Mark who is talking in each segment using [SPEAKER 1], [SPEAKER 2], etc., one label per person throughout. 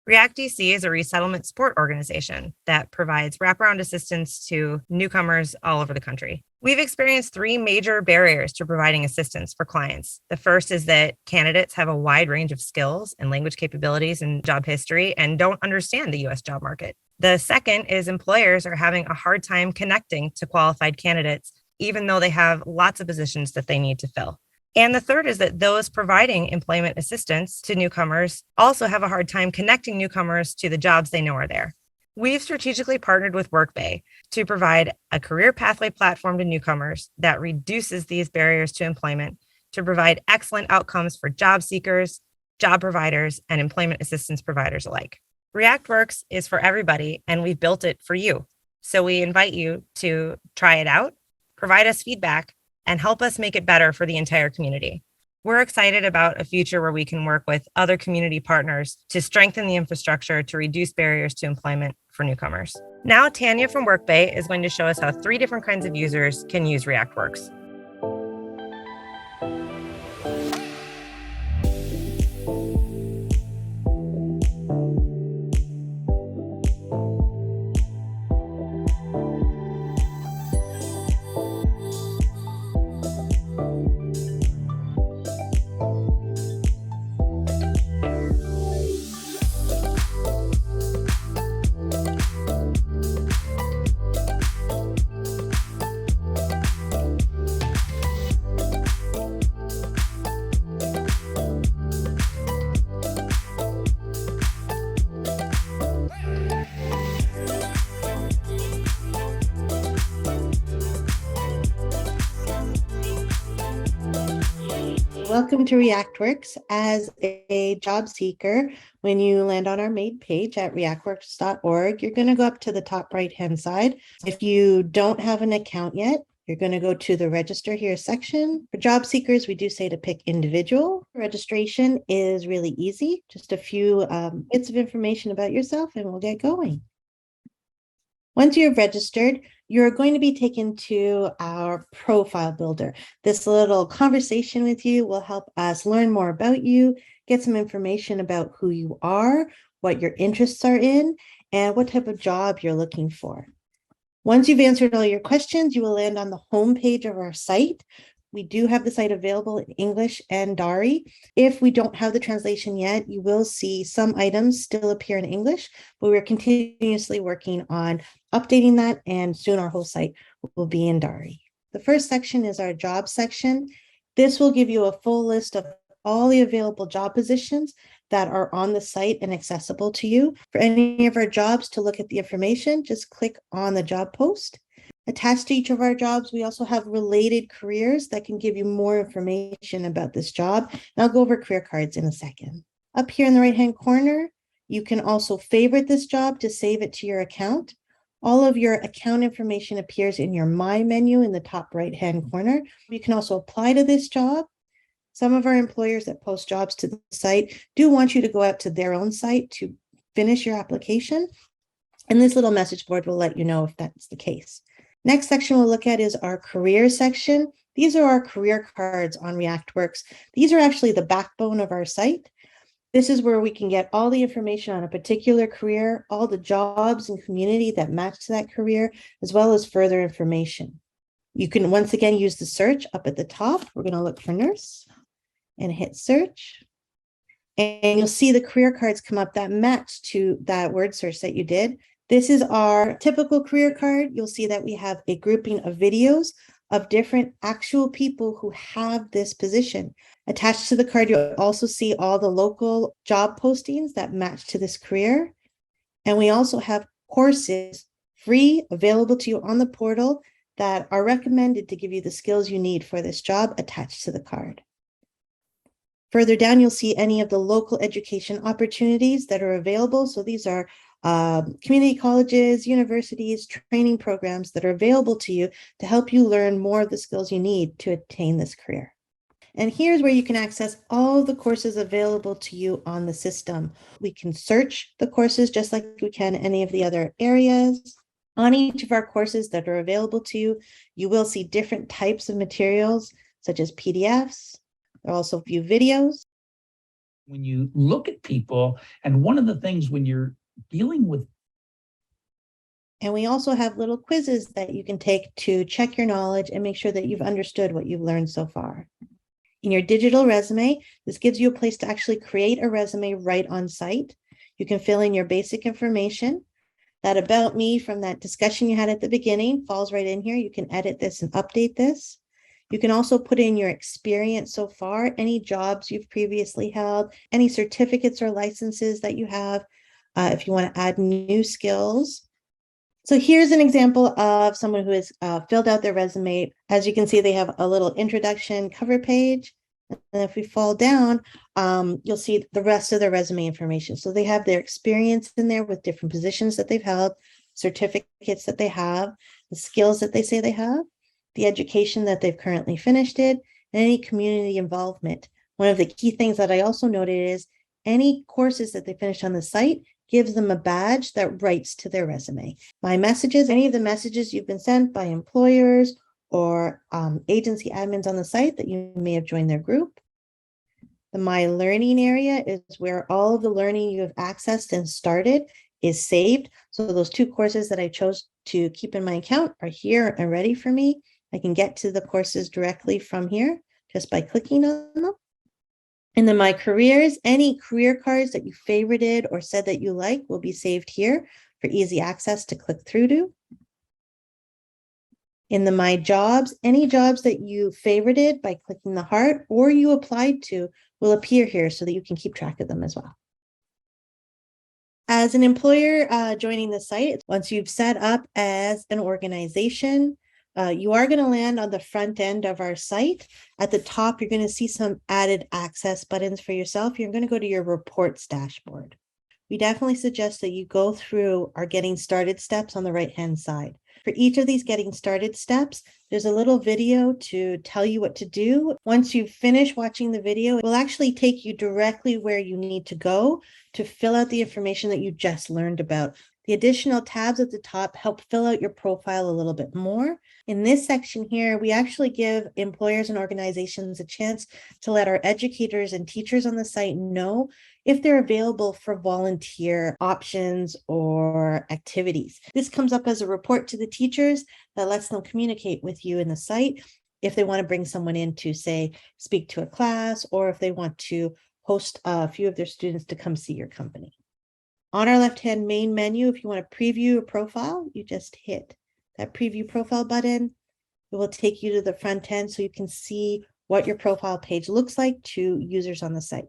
[SPEAKER 1] REACT-DC is a resettlement support organization that provides wraparound assistance to newcomers all over the country. We've experienced three major barriers to providing assistance for clients. The first is that candidates have a wide range of skills and language capabilities and job history and don't understand the US job market. The second is employers are having a hard time connecting to qualified candidates, even though they have lots of positions that they need to fill. And the third is that those providing employment assistance to newcomers also have a hard time connecting newcomers to the jobs they know are there. We've strategically partnered with Workbay to provide a career pathway platform to newcomers that reduces these barriers to employment to provide excellent outcomes for job seekers, job providers, and employment assistance providers alike. REACTworks is for everybody, and we've built it for you. So we invite you to try it out, provide us feedback, and help us make it better for the entire community. We're excited about a future where we can work with other community partners to strengthen the infrastructure to reduce barriers to employment for newcomers. Now, Tanya from Workbay is going to show us how 3 different kinds of users can use REACTworks.
[SPEAKER 2] Welcome to REACTworks. As a job seeker, when you land on our main page at reactworks.org, you're going to go up to the top right-hand side. If you don't have an account yet, you're going to go to the Register Here section. For job seekers, we do say to pick individual. Registration is really easy. Just a few bits of information about yourself and we'll get going. Once you're registered, you're going to be taken to our profile builder. This little conversation with you will help us learn more about you, get some information about who you are, what your interests are in, and what type of job you're looking for. Once you've answered all your questions, you will land on the home page of our site. We do have the site available in English and Dari. If we don't have the translation yet, you will see some items still appear in English, but we're continuously working on updating that, and soon our whole site will be in Dari. The first section is our job section. This will give you a full list of all the available job positions that are on the site and accessible to you. For any of our jobs to look at the information, just click on the job post. Attached to each of our jobs, we also have related careers that can give you more information about this job. And I'll go over career cards in a second. Up here in the right-hand corner, you can also favorite this job to save it to your account. All of your account information appears in your My menu in the top right-hand corner. You can also apply to this job. Some of our employers that post jobs to the site do want you to go out to their own site to finish your application. And this little message board will let you know if that's the case. Next section we'll look at is our career section. These are our career cards on REACTworks. These are actually the backbone of our site. This is where we can get all the information on a particular career, all the jobs and community that match to that career, as well as further information. You can once again use the search up at the top. We're going to look for nurse and hit search. And you'll see the career cards come up that match to that word search that you did. This is our typical career card. You'll see that we have a grouping of videos of different actual people who have this position. Attached to the card, you'll also see all the local job postings that match to this career. And we also have courses free, available to you on the portal that are recommended to give you the skills you need for this job attached to the card. Further down, you'll see any of the local education opportunities that are available. So these are community colleges, universities, training programs that are available to you to help you learn more of the skills you need to attain this career. And here's where you can access all the courses available to you on the system. We can search the courses just like we can any of the other areas. On each of our courses that are available to you, you will see different types of materials, such as PDFs. There are also a few videos.
[SPEAKER 3] when you look at people, and one of the things when you're dealing with.
[SPEAKER 2] And we also have little quizzes that you can take to check your knowledge and make sure that you've understood what you've learned so far. In your digital resume, this gives you a place to actually create a resume right on site. You can fill in your basic information. That about me from that discussion you had at the beginning falls right in here. You can edit this and update this. You can also put in your experience so far, any jobs you've previously held, any certificates or licenses that you have, if you want to add new skills. So here's an example of someone who has filled out their resume. As you can see, they have a little introduction cover page. And if we fall down, you'll see the rest of their resume information. So they have their experience in there with different positions that they've held, certificates that they have, the skills that they say they have, the education that they've currently finished it, and any community involvement. One of the key things that I also noted is any courses that they finished on the site gives them a badge that writes to their resume. My messages, any of the messages you've been sent by employers or agency admins on the site that you may have joined their group. The My Learning area is where all of the learning you have accessed and started is saved. So those 2 courses that I chose to keep in my account are here and ready for me. I can get to the courses directly from here just by clicking on them. And then My Careers, any career cards that you favorited or said that you like will be saved here for easy access to click through to. In the My Jobs, any jobs that you favorited by clicking the heart or you applied to will appear here so that you can keep track of them as well. As an employer joining the site, once you've set up as an organization, you are going to land on the front end of our site. At the top, you're going to see some added access buttons for yourself. You're going to go to your reports dashboard. We definitely suggest that you go through our getting started steps on the right-hand side. For each of these getting started steps, there's a little video to tell you what to do. Once you finish watching the video, it will actually take you directly where you need to go to fill out the information that you just learned about. The additional tabs at the top help fill out your profile a little bit more. In this section here, we actually give employers and organizations a chance to let our educators and teachers on the site know if they're available for volunteer options or activities. This comes up as a report to the teachers that lets them communicate with you in the site if they want to bring someone in to, say, speak to a class, or if they want to host a few of their students to come see your company. On our left-hand main menu, if you want to preview a profile, you just hit that preview profile button. It will take you to the front end so you can see what your profile page looks like to users on the site.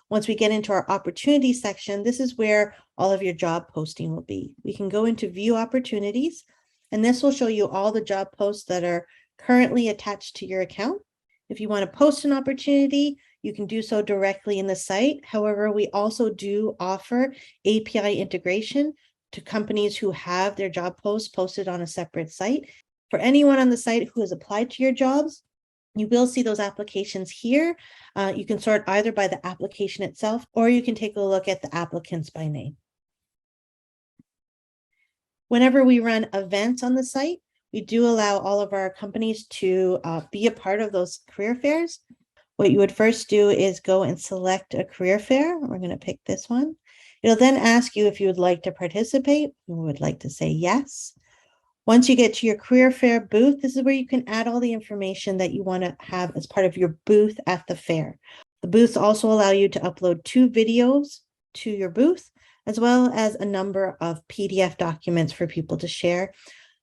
[SPEAKER 2] Once we get into our opportunity section, this is where all of your job posting will be. We can go into view opportunities, and this will show you all the job posts that are currently attached to your account. If you want to post an opportunity, you can do so directly in the site. However, we also do offer API integration to companies who have their job posts posted on a separate site. For anyone on the site who has applied to your jobs, you will see those applications here. You can sort either by the application itself, or you can take a look at the applicants by name. Whenever we run events on the site, we do allow all of our companies to be a part of those career fairs. What you would first do is go and select a career fair. We're going to pick this one. It'll then ask you if you would like to participate. You would like to say yes. Once you get to your career fair booth, this is where you can add all the information that you want to have as part of your booth at the fair. The booths also allow you to upload 2 videos to your booth, as well as a number of PDF documents for people to share.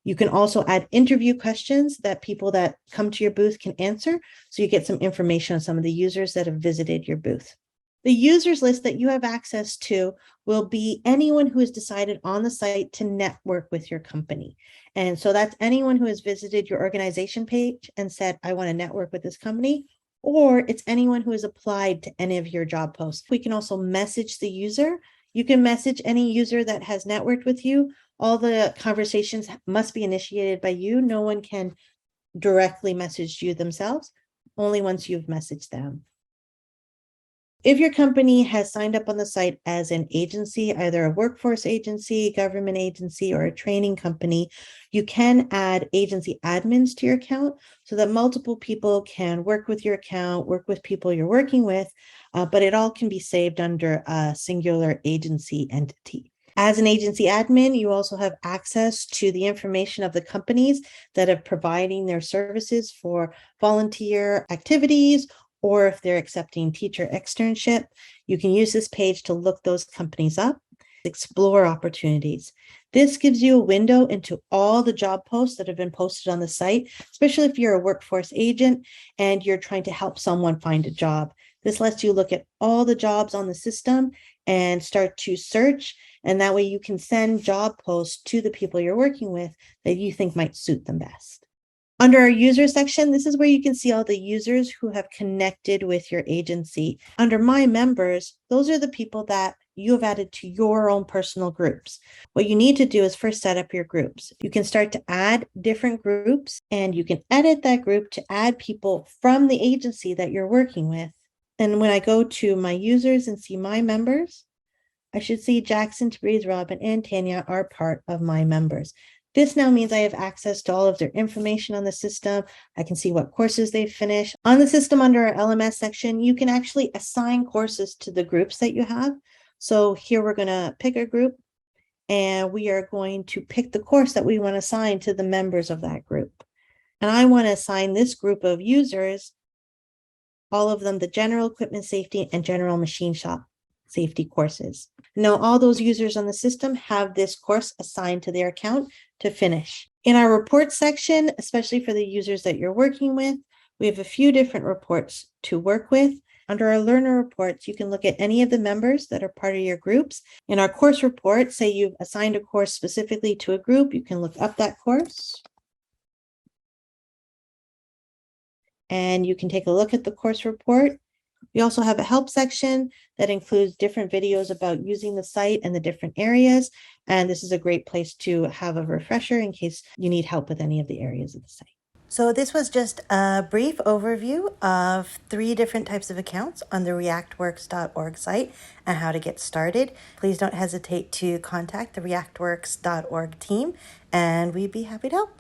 [SPEAKER 2] You can also add interview questions that people that come to your booth can answer, so you get some information on some of the users that have visited your booth. The users list that you have access to will be anyone who has decided on the site to network with your company. And so that's anyone who has visited your organization page and said, I want to network with this company, or it's anyone who has applied to any of your job posts. We can also message the user. You can message any user that has networked with you. All the conversations must be initiated by you. No one can directly message you themselves, only once you've messaged them. If your company has signed up on the site as an agency, either a workforce agency, government agency, or a training company, you can add agency admins to your account so that multiple people can work with your account, work with people you're working with, but it all can be saved under a singular agency entity. As an agency admin, you also have access to the information of the companies that are providing their services for volunteer activities, or if they're accepting teacher externship. You can use this page to look those companies up, explore opportunities. This gives you a window into all the job posts that have been posted on the site, especially if you're a workforce agent and you're trying to help someone find a job. This lets you look at all the jobs on the system and start to search. And that way you can send job posts to the people you're working with that you think might suit them best. Under our user section, this is where you can see all the users who have connected with your agency. Under My Members, those are the people that you have added to your own personal groups. What you need to do is first set up your groups. You can start to add different groups, and you can edit that group to add people from the agency that you're working with. And when I go to my users and see My Members, I should see Jackson, Tabriz, Robin, and Tanya are part of My Members. This now means I have access to all of their information on the system. I can see what courses they've finished. On the system under our LMS section, you can actually assign courses to the groups that you have. So here we're going to pick a group, and we are going to pick the course that we want to assign to the members of that group. And I want to assign this group of users, all of them, the general equipment safety and general machine shop safety courses. Now, all those users on the system have this course assigned to their account to finish. In our report section, especially for the users that you're working with, we have a few different reports to work with. Under our learner reports, you can look at any of the members that are part of your groups. In our course report, say you've assigned a course specifically to a group, you can look up that course. And you can take a look at the course report. We also have a help section that includes different videos about using the site and the different areas. And this is a great place to have a refresher in case you need help with any of the areas of the site. So this was just a brief overview of 3 different types of accounts on the REACTworks.org site and how to get started. Please don't hesitate to contact the REACTworks.org team, and we'd be happy to help.